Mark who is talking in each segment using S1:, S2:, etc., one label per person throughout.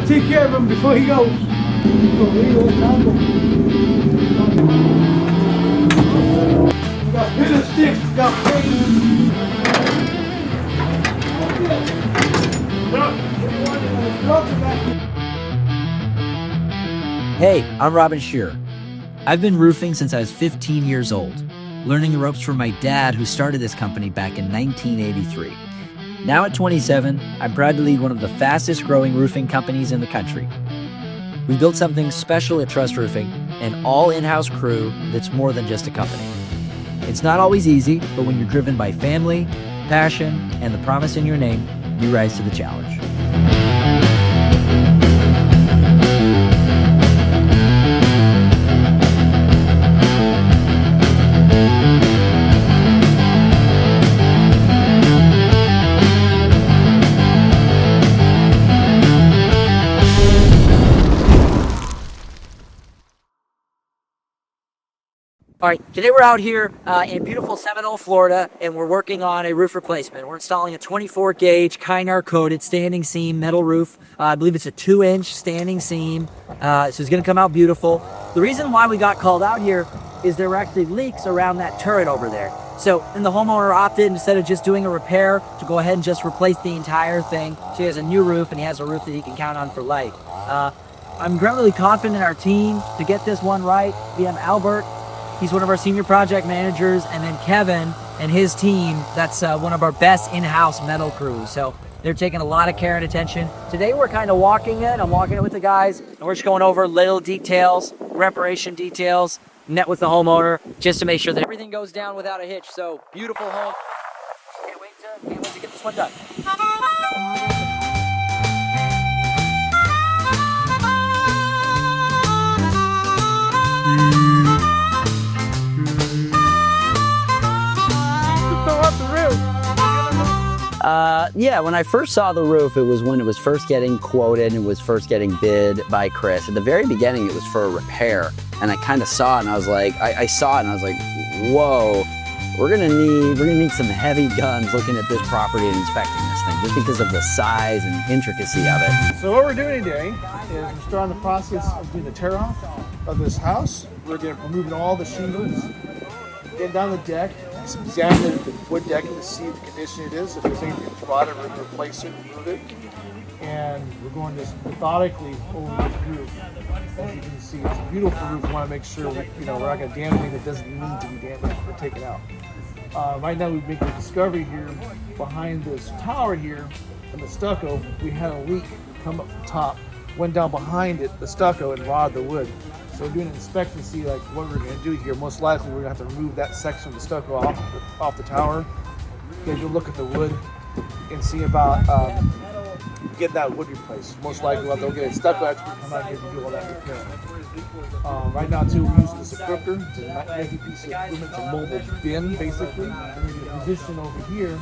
S1: gotta take care of him before he goes. We got pillar sticks, we got frames.
S2: Hey, I'm Robin Shearer. I've been roofing since I was 15 years old, learning the ropes from my dad who started this company back in 1983. Now at 27, I'm proud to lead one of the fastest growing roofing companies in the country. We built something special at Trust Roofing, an all in-house crew that's more than just a company. It's not always easy, but when you're driven by family, passion, and the promise in your name, you rise to the challenge. All right, today we're out here in beautiful Seminole, Florida, and we're working on a roof replacement. We're installing a 24 gauge Kynar coated standing seam metal roof. I believe it's a 2-inch standing seam, so it's gonna come out beautiful. The reason why we got called out here is there were actually leaks around that turret over there. So then the homeowner opted, instead of just doing a repair, to go ahead and just replace the entire thing. So he has a new roof, and he has a roof that he can count on for life. I'm incredibly confident in our team to get this one right. We have Albert. He's one of our senior project managers, and then Kevin and his team, that's one of our best in-house metal crews. So they're taking a lot of care and attention. Today we're kind of walking it. I'm walking it with the guys, and we're just going over little details, reparation details, met with the homeowner, just to make sure that everything goes down without a hitch. So beautiful home. Can't wait to get this one done. Yeah, when I first saw the roof, it was when it was first getting quoted and it was first getting bid by Chris. At the very beginning, it was for a repair, and I kind of saw it, and I was like, I saw it, and I was like, whoa, we're gonna need some heavy guns looking at this property and inspecting this thing, just because of the size and intricacy of it.
S1: So what we're doing today is we're starting the process of doing the tear off of this house. We're removing all the shingles, getting down the deck, examine the wood decking to see the condition it is. If there's anything that's rotted, we're going to replace it, remove it. And we're going just methodically over this roof. As you can see, it's a beautiful roof. We want to make sure we're not going to damage anything that doesn't need to be damaged or taken out. Right now we make a discovery here behind this tower here and the stucco. We had a leak come up from the top, went down behind it, the stucco, and rotted the wood. So we're doing an inspection to see like what we're going to do here. Most likely we're going to have to remove that section of the stucco off the tower. Take a look at the wood and see about getting that wood replaced. Most likely we'll have to get a stucco expert to come out here and do all that repair. Right now too, we're using this equipment. It's a 90 piece of equipment. It's a mobile bin basically. We're going to position over here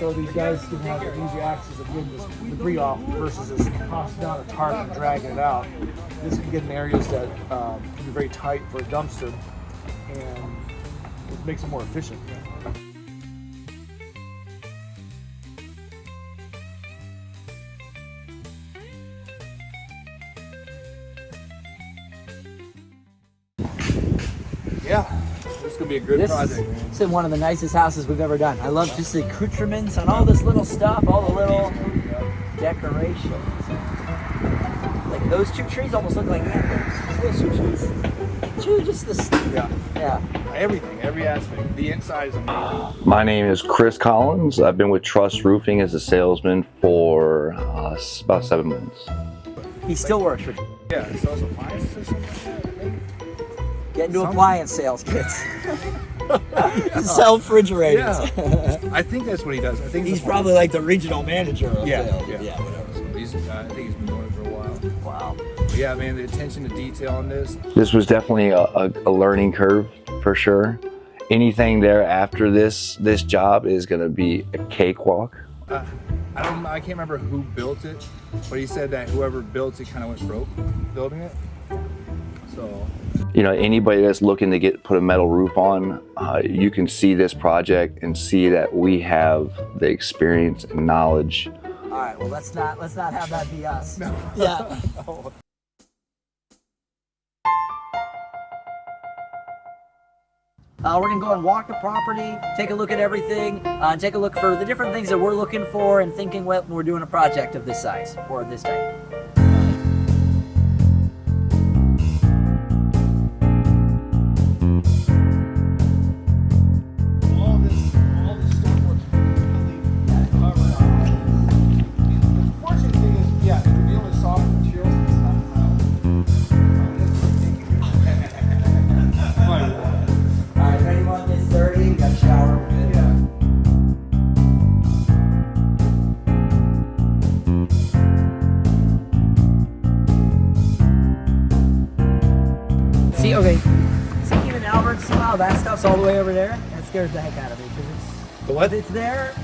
S1: so these guys can have an easy access of getting this debris off versus just tossing down a tarp and dragging it out. This can get in areas that can be very tight for a dumpster, and it makes it more efficient. Yeah, this is gonna be a good project.
S2: This is one of the nicest houses we've ever done. I love just the accoutrements and all this little stuff, all the little decorations. Like those two trees almost look like antlers. Those two trees. Just the yeah.
S1: Everything, every aspect. The inside is amazing.
S3: My name is Chris Collins. I've been with Trust Roofing as a salesman for about 7 months.
S2: He still works for.
S1: Yeah, he sells appliances or something.
S2: Get into appliance sales, kids. Sell refrigerators.
S1: Yeah. I think that's what he does. I think
S2: he's probably like the regional manager of
S1: sales.
S2: Yeah, whatever.
S1: So I think he's been doing it for a while.
S2: Wow.
S1: But yeah, man, the attention to detail on this.
S3: This was definitely a learning curve for sure. Anything there after this job is going to be a cakewalk.
S1: I can't remember who built it, but he said that whoever built it kind of went broke building it. So,
S3: you know, anybody that's looking to put a metal roof on, you can see this project and see that we have the experience and knowledge
S2: All right, well, let's not have that be us. No. Yeah.
S1: No.
S2: We're gonna go and walk the property, take a look at everything, and take a look for the different things that we're looking for and thinking when we're doing a project of this size or this type.
S1: All this stonework's completely covered up. The fortunate thing is, yeah, if you're dealing with soft materials, it's not
S2: All right, if anyone gets dirty, we got a shower, we're good. See, okay, see even Albert, see how that stuff's all the way over there? That scares the heck out of me because it's,
S1: The what?
S2: if it's there,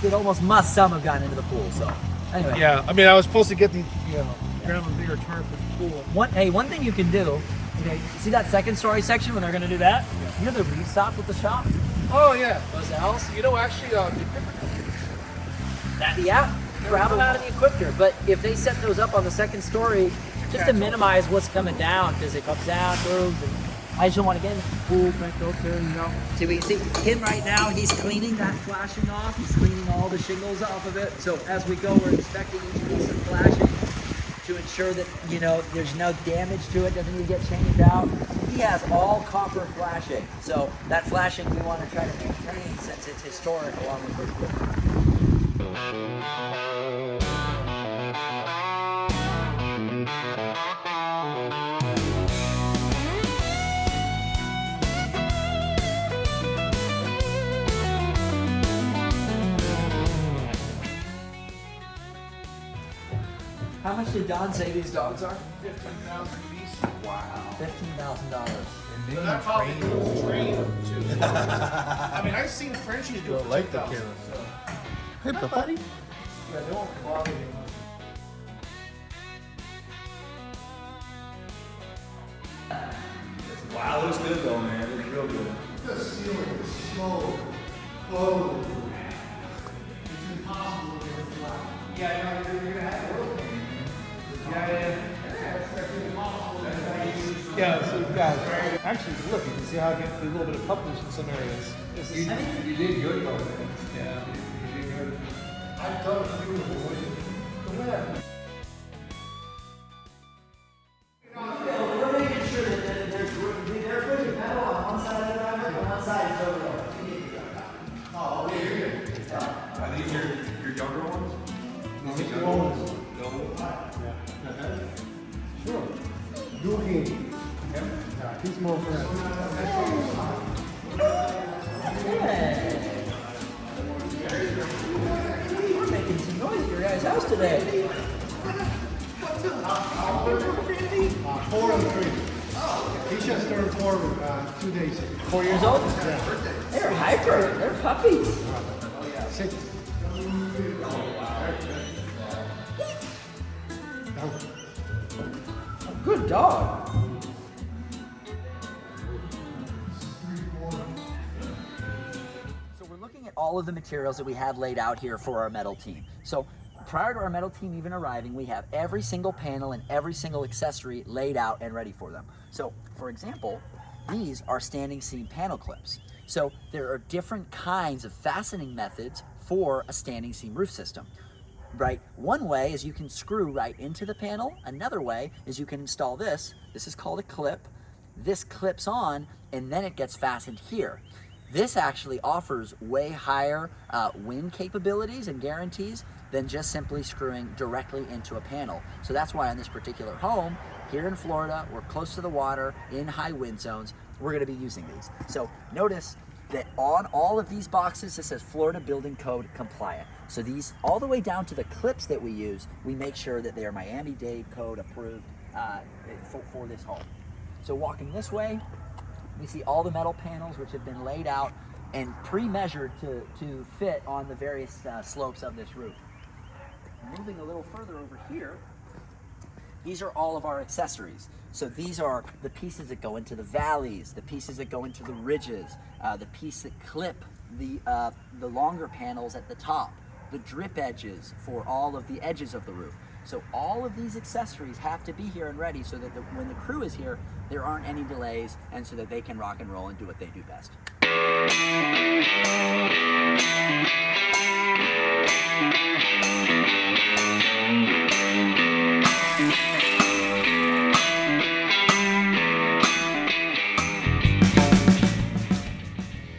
S2: it almost must some have gotten into the pool, so anyway.
S1: Yeah, I mean, I was supposed to get the, grab a bigger tarp for the pool.
S2: One thing you can do, okay, see that second story section when they're gonna do that? You know the reef stop with the shop?
S1: Oh, yeah.
S2: Those L's?
S1: You know, actually,
S2: Yeah, grab them out of the equipter. But if they set those up on the second story, just to minimize what's coming down, because it comes down, moves, and I just don't want to get in the pool, crank filter, you know. See, we can see him right now, he's cleaning that flashing off. He's cleaning all the shingles off of it. So as we go, we're inspecting each piece of flashing to ensure that, you know, there's no damage to it, doesn't need to get changed out. He has all copper flashing. So that flashing we want to try to maintain since it's historic along with the equipment. How much did Don say these dogs are?
S1: 15,000 piece.
S2: Wow. $15,000.
S1: So that probably goes trained too. I mean, I've seen Frenchies do it for 2,000.
S4: Hey, buddy.
S1: Yeah, they won't bother you.
S4: Wow, looks good though, man. Looks real good.
S1: The ceiling is so close. It's impossible to get flat. Yeah, you're gonna have to work. Yeah. Yeah, so you've got, actually, look, you can see how I get a little bit of puppish in some areas.
S4: You did good though, man.
S1: Yeah, you did good. I've done a beautiful way.
S2: We're making sure that they're putting metal on one side of the driver and one side is over there.
S1: Oh, yeah, you're good.
S4: Are these your younger ones?
S1: No, these are old ones. Sure. Yuki. Yeah, he's more friends.
S2: We're making some noise at your guys' house today.
S1: 4 and 3. He just turned 4 2 days ago.
S2: 4 years old?
S1: Yeah.
S2: They're hyper. They're puppies.
S1: 6.
S2: Good dog. So we're looking at all of the materials that we have laid out here for our metal team. So prior to our metal team even arriving, we have every single panel and every single accessory laid out and ready for them. So for example, these are standing seam panel clips. So there are different kinds of fastening methods for a standing seam roof system. Right, one way is you can screw right into the panel. Another way is you can install this. This is called a clip. This clips on and then it gets fastened here. This actually offers way higher wind capabilities and guarantees than just simply screwing directly into a panel. So that's why on this particular home, here in Florida, we're close to the water, in high wind zones, we're gonna be using these. So notice that on all of these boxes, it says Florida Building Code compliant. So these, all the way down to the clips that we use, we make sure that they are Miami-Dade Code approved for this home. So walking this way, we see all the metal panels which have been laid out and pre-measured to fit on the various slopes of this roof. Moving a little further over here, these are all of our accessories. So these are the pieces that go into the valleys, the pieces that go into the ridges, the piece that clip the longer panels at the top. the drip edges for all of the edges of the roof. So all of these accessories have to be here and ready so that when the crew is here, there aren't any delays, and so that they can rock and roll and do what they do best.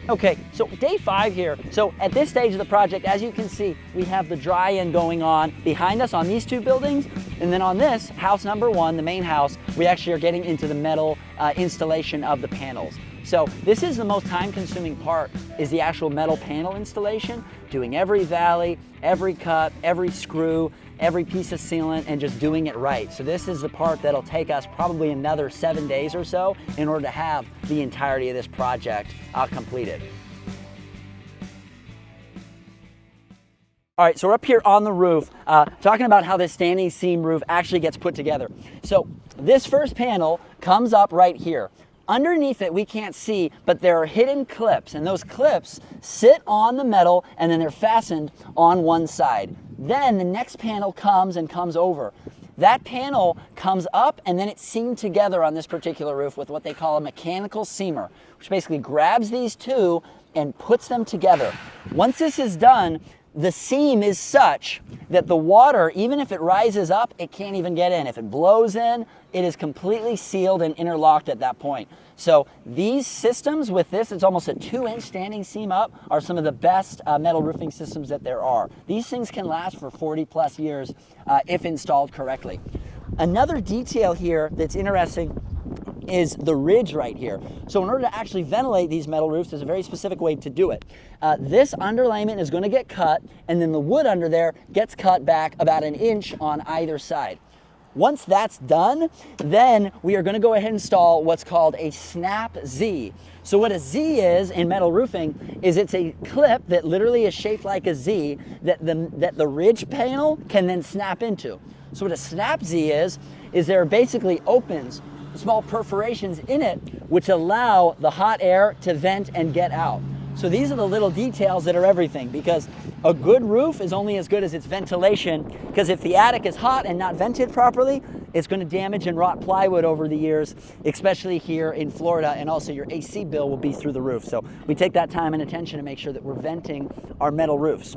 S2: Okay, so day 5 here. So at this stage of the project, as you can see, we have the dry end going on behind us on these 2 buildings. And then on this, house number 1, the main house, we actually are getting into the metal installation of the panels. So this is the most time-consuming part, is the actual metal panel installation, doing every valley, every cut, every screw, every piece of sealant, and just doing it right. So this is the part that'll take us probably another 7 days or so in order to have the entirety of this project completed. All right, so we're up here on the roof, talking about how this standing seam roof actually gets put together. So this first panel comes up right here. Underneath it, we can't see, but there are hidden clips, and those clips sit on the metal, and then they're fastened on one side. Then the next panel comes over. That panel comes up, and then it's seamed together on this particular roof with what they call a mechanical seamer, which basically grabs these 2 and puts them together. Once this is done, the seam is such that the water, even if it rises up, it can't even get in. If it blows in, it is completely sealed and interlocked at that point. So these systems with this, it's almost a 2-inch standing seam up, are some of the best metal roofing systems that there are. These things can last for 40+ years if installed correctly. Another detail here that's interesting is the ridge right here. So in order to actually ventilate these metal roofs, there's a very specific way to do it. This underlayment is going to get cut, and then the wood under there gets cut back about 1 inch on either side. Once that's done, then we are going to go ahead and install what's called a snap Z. So what a Z is in metal roofing is it's a clip that literally is shaped like a Z that the ridge panel can then snap into. So what a snap Z is there are basically opens, small perforations in it, which allow the hot air to vent and get out. So these are the little details that are everything, because a good roof is only as good as its ventilation, because if the attic is hot and not vented properly, it's going to damage and rot plywood over the years, especially here in Florida, and also your AC bill will be through the roof. So we take that time and attention to make sure that we're venting our metal roofs.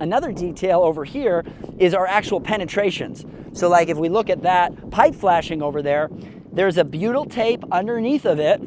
S2: Another detail over here is our actual penetrations. So like if we look at that pipe flashing over there, there's a butyl tape underneath of it,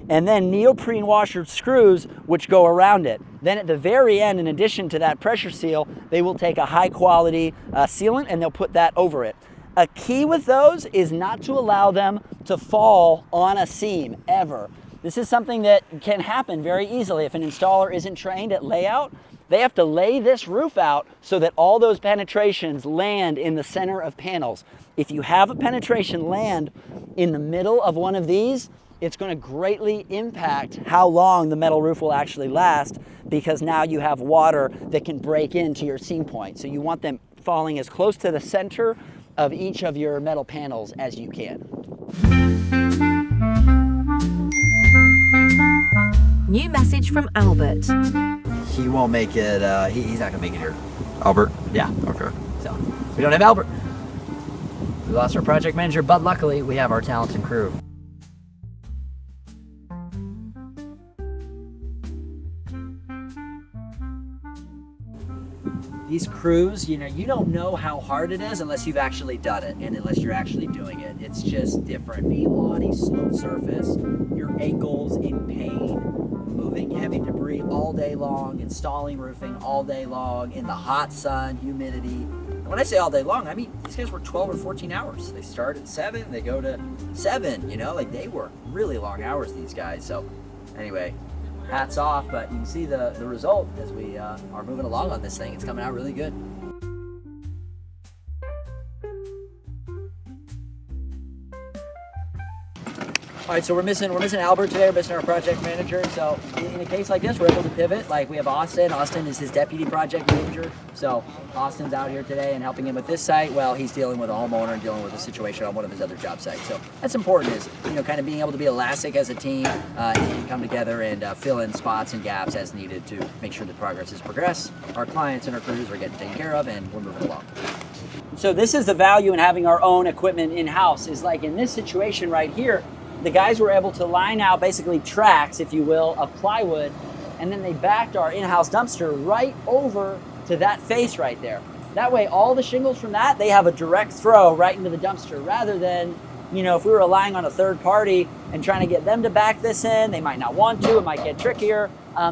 S2: and then neoprene washer screws which go around it. Then at the very end, in addition to that pressure seal, they will take a high quality sealant and they'll put that over it. A key with those is not to allow them to fall on a seam, ever. This is something that can happen very easily if an installer isn't trained at layout. They have to lay this roof out so that all those penetrations land in the center of panels. If you have a penetration land in the middle of one of these, it's going to greatly impact how long the metal roof will actually last, because now you have water that can break into your seam point. So you want them falling as close to the center of each of your metal panels as you can.
S5: New message from Albert.
S2: He won't make it, he's not going to make it here.
S3: Albert?
S2: Yeah, okay. So we don't have Albert. We lost our project manager, but luckily we have our talented crew. These crews, you don't know how hard it is unless you've actually done it, and unless you're actually doing it. It's just different. Being on a slow surface, your ankles in pain, moving heavy debris all day long, installing roofing all day long, in the hot sun, humidity. And when I say all day long, I mean these guys work 12 or 14 hours. They start at 7, they go to 7, like they work really long hours, these guys. So anyway, hats off, but you can see the result as we are moving along on this thing. It's coming out really good. All right, so we're missing Albert today. We're missing our project manager. So in a case like this, we're able to pivot. Like we have Austin. Austin is his deputy project manager. So Austin's out here today and helping him with this site. Well, he's dealing with a homeowner and dealing with a situation on one of his other job sites. So that's important, is kind of being able to be elastic as a team and come together and fill in spots and gaps as needed to make sure that progress is progressed. Our clients and our crews are getting taken care of, and we're moving along. So this is the value in having our own equipment in-house. Is like in this situation right here, the guys were able to line out basically tracks, if you will, of plywood, and then they backed our in-house dumpster right over to that face right there. That way, all the shingles from that, they have a direct throw right into the dumpster, rather than, if we were relying on a third party and trying to get them to back this in, they might not want to, it might get trickier.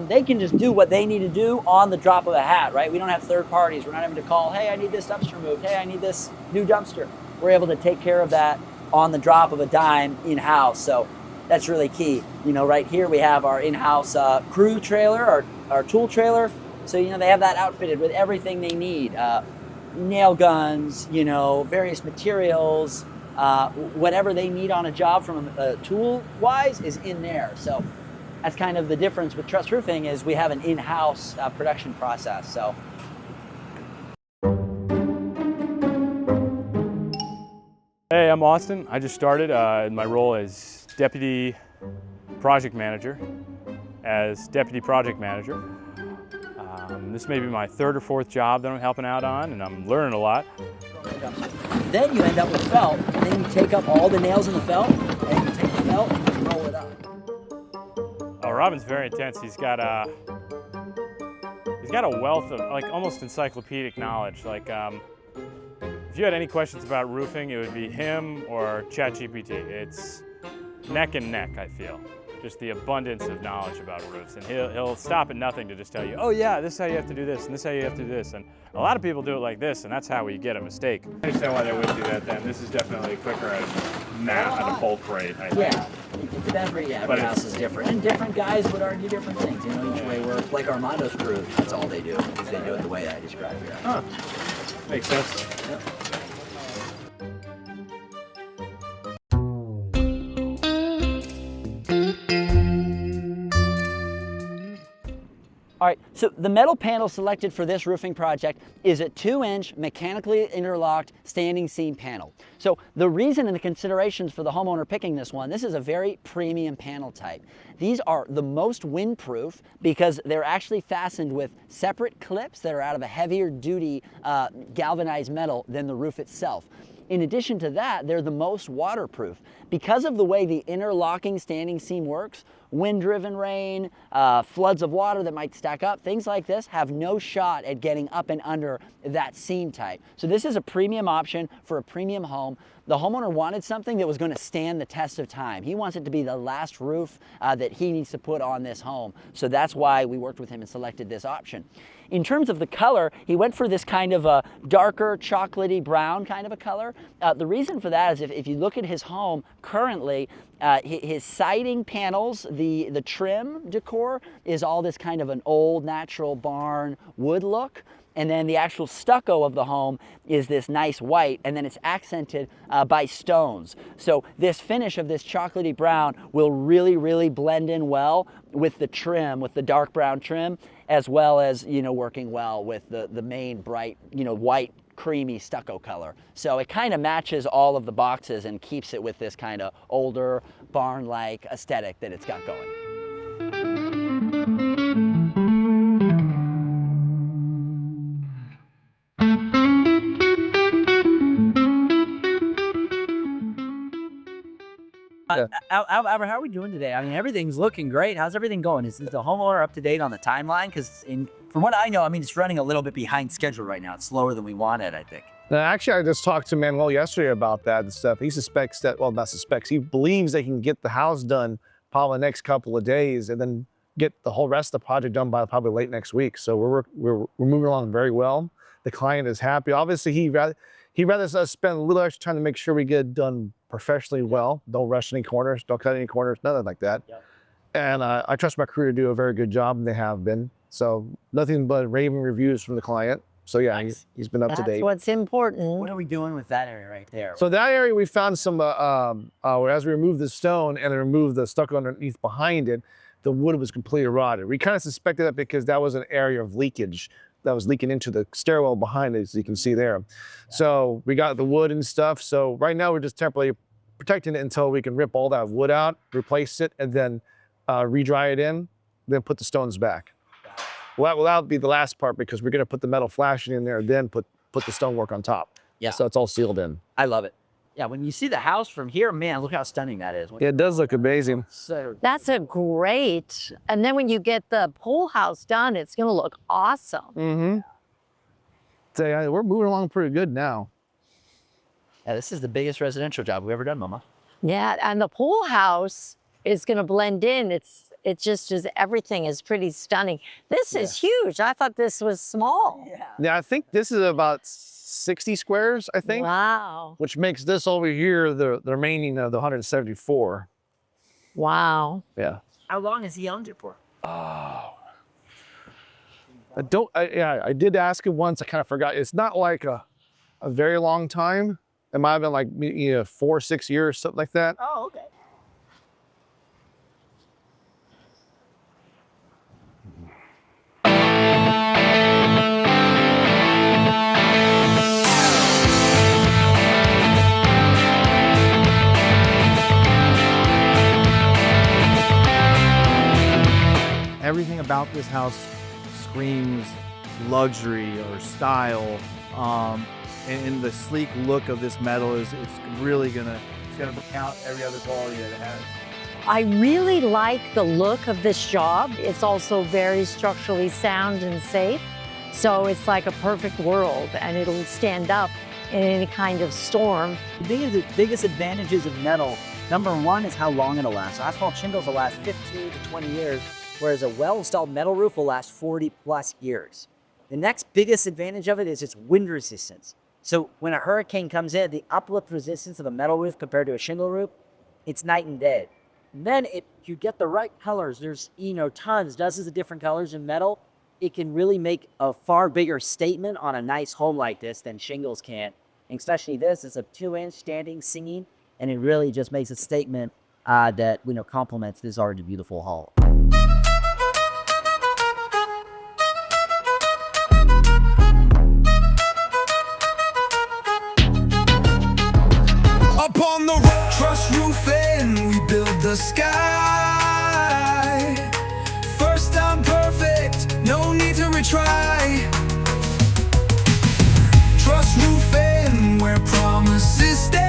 S2: They can just do what they need to do on the drop of a hat, right? We don't have third parties. We're not having to call, hey, I need this dumpster moved. Hey, I need this new dumpster. We're able to take care of that on the drop of a dime in-house. So that's really key. Right here we have our in-house crew trailer, our tool trailer. So, they have that outfitted with everything they need. Nail guns, various materials, whatever they need on a job from tool-wise is in there. So that's kind of the difference with Trust Roofing, is we have an in-house production process. So.
S6: Hey, I'm Austin. I just started in my role as Deputy Project Manager. This may be my third or fourth job that I'm helping out on, and I'm learning a lot.
S2: Then you end up with felt, and then you take up all the nails in the felt, and you take the felt and roll it up.
S6: Oh, Robin's very intense. He's got a wealth of almost encyclopedic knowledge. If you had any questions about roofing, it would be him or ChatGPT. It's neck and neck, I feel. Just the abundance of knowledge about roofs. And he'll stop at nothing to just tell you, oh yeah, this is how you have to do this, and this is how you have to do this. And a lot of people do it like this, and that's how we get a mistake. I understand why they would do that then. This is definitely quicker at a bulk rate, I think.
S2: Yeah, every house is different. And different guys would argue different things. Each way works. Like Armando's crew, that's all they do. They do it the way I described here.
S6: Huh. Makes sense.
S2: Yep. All right, so the metal panel selected for this roofing project is a 2-inch mechanically interlocked standing seam panel. So the reason and the considerations for the homeowner picking this one, this is a very premium panel type. These are the most windproof because they're actually fastened with separate clips that are out of a heavier duty galvanized metal than the roof itself. In addition to that, they're the most waterproof. Because of the way the interlocking standing seam works, wind-driven rain, floods of water that might stack up, things like this have no shot at getting up and under that seam type. So this is a premium option for a premium home. The homeowner wanted something that was going to stand the test of time. He wants it to be the last roof that he needs to put on this home. So that's why we worked with him and selected this option. In terms of the color, he went for this kind of a darker chocolatey brown kind of a color. The reason for that is if you look at his home currently, his siding panels, the trim decor is all this kind of an old natural barn wood look. And then the actual stucco of the home is this nice white, and then it's accented by stones. So this finish of this chocolatey brown will really, really blend in well with the trim, with the dark brown trim, as well as, working well with the main bright, white, creamy stucco color. So it kind of matches all of the boxes and keeps it with this kind of older, barn-like aesthetic that it's got going. Albert, how are we doing today? I mean, everything's looking great. How's everything going? Is the homeowner up to date on the timeline? Because from what I know, it's running a little bit behind schedule right now. It's slower than we wanted, I think.
S1: Actually, I just talked to Manuel yesterday about that and stuff. He suspects that, well, not suspects, he believes they can get the house done probably the next couple of days and then get the whole rest of the project done by probably late next week. So we're moving along very well. The client is happy. Obviously, he'd rather us spend a little extra time to make sure we get it done professionally well. Don't rush any corners, don't cut any corners, nothing like that. Yep. And I trust my crew to do a very good job, and they have been. So nothing but raving reviews from the client. So yeah, he's been up to
S5: That's
S1: date.
S5: what's important.
S2: What are we doing with that area right there?
S1: So that area we found some, as we removed the stone and then removed the stucco underneath behind it, the wood was completely rotted. We kind of suspected that because that was an area of leakage that was leaking into the stairwell behind it, as you can see there. So we got the wood and stuff. So right now we're just temporarily protecting it until we can rip all that wood out, replace it, and then re-dry it in, then put the stones back. Well, that'll be the last part because we're gonna put the metal flashing in there, then put the stonework on top.
S2: Yeah.
S1: So it's all sealed in.
S2: I love it. Yeah, when you see the house from here, man, look how stunning that is.
S1: Yeah, it does look amazing.
S2: So
S5: That's a great. And then when you get the pool house done, it's going to look awesome.
S1: Mm-hmm. So yeah, we're moving along pretty good now.
S2: yeah, this is the biggest residential job we've ever done, Mama.
S5: Yeah, and the pool house is going to blend in. It just is, everything is pretty stunning. This is huge. I thought this was small.
S1: Yeah, I think this is about 60 squares, I think,
S5: Wow.
S1: which makes this over here the remaining of the 174.
S5: Wow.
S1: Yeah.
S2: How long has he owned it for?
S1: I did ask him once. I kind of forgot. It's not like a very long time. It might have been like 4 or 6 years, something like that.
S2: Oh, okay.
S7: Everything about this house screams luxury or style, and the sleek look of this metal it's really gonna bring out every other quality that it has.
S5: I really like the look of this job. It's also very structurally sound and safe. So it's like a perfect world, and it'll stand up in any kind of storm.
S2: The biggest advantages of metal, number one is how long it'll last. Asphalt shingles will last 15 to 20 years, whereas a well-installed metal roof will last 40 plus years. The next biggest advantage of it is its wind resistance. So when a hurricane comes in, the uplift resistance of a metal roof compared to a shingle roof, it's night and day. And then if you get the right colors, there's dozens of different colors in metal, it can really make a far bigger statement on a nice home like this than shingles can. And especially this, it's a 2-inch standing seam, and it really just makes a statement that complements this already beautiful hall.
S8: Up on the truss roofing, we build the sky. First time perfect, no need to retry. Truss roofing, where promises stay.